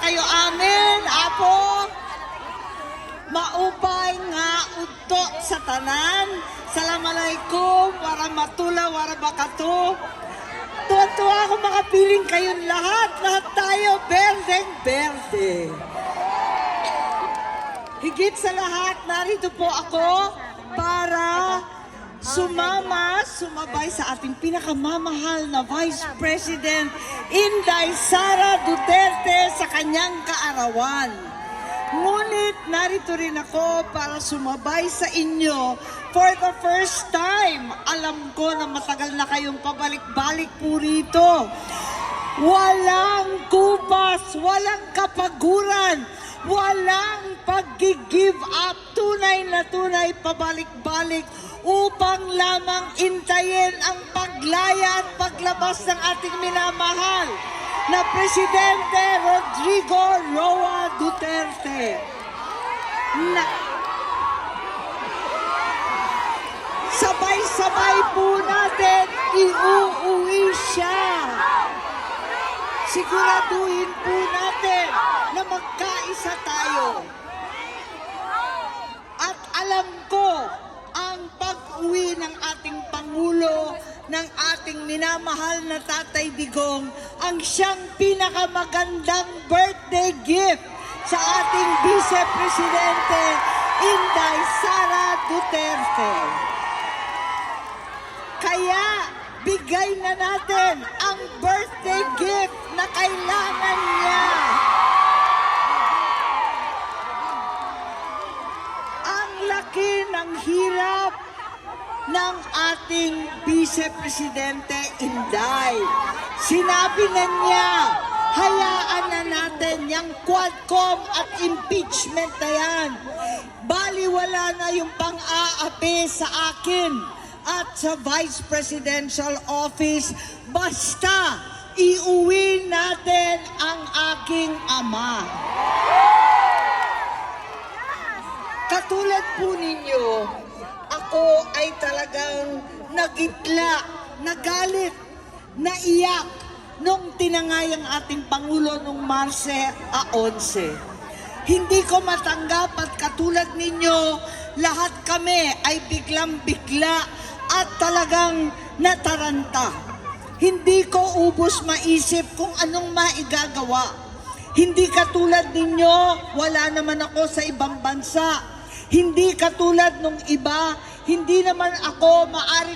kayo amin, Apo. Maupay nga udto sa tanan. Assalamualaikum warahmatullahi wabarakatuh. Tuwa-tuwa ako makapiling kayong lahat. Lahat tayo berdeng-berde. Higit sa lahat, narito po ako para sumabay sa ating pinakamamahal na Vice President Inday Sara Duterte sa kanyang kaarawan. Ngunit narito rin ako para sumabay sa inyo for the first time. Alam ko na matagal na kayong pabalik-balik po rito. Walang kupas, walang kapaguran, walang pag-give up, tunay na tunay pabalik-balik upang lamang intayin ang paglaya at paglabas ng ating minamahal na Presidente Rodrigo Roa Duterte. Sabay-sabay po natin iuuwi siya. Siguraduhin po natin na magkaisa tayo. At alam ko, ang pag-uwi ng ating Pangulo, ng ating minamahal na Tatay Digong, ang siyang pinakamagandang birthday gift sa ating Vice Presidente Inday Sara Duterte. Kaya, bigay na natin ang birthday gift na kailangan niya. Ang laki ng hirap ng ating Vice Presidente Inday. Sinabi na niya, hayaan na natin yung Quadcom at impeachment na yan. Baliwala na yung pang-aapi sa akin at sa Vice Presidential Office. Basta iuwi natin ang aking ama. Katulad po ninyo, ako ay talagang nagitla, nagalit, naiyak nung tinangay ang ating Pangulo nung Marse 11. Hindi ko matanggap at katulad ninyo, lahat kami ay biglang-bigla at talagang nataranta. Hindi ko ubos maisip kung anong maigagawa. Hindi katulad ninyo, wala naman ako sa ibang bansa. Hindi katulad nung iba, hindi naman ako maari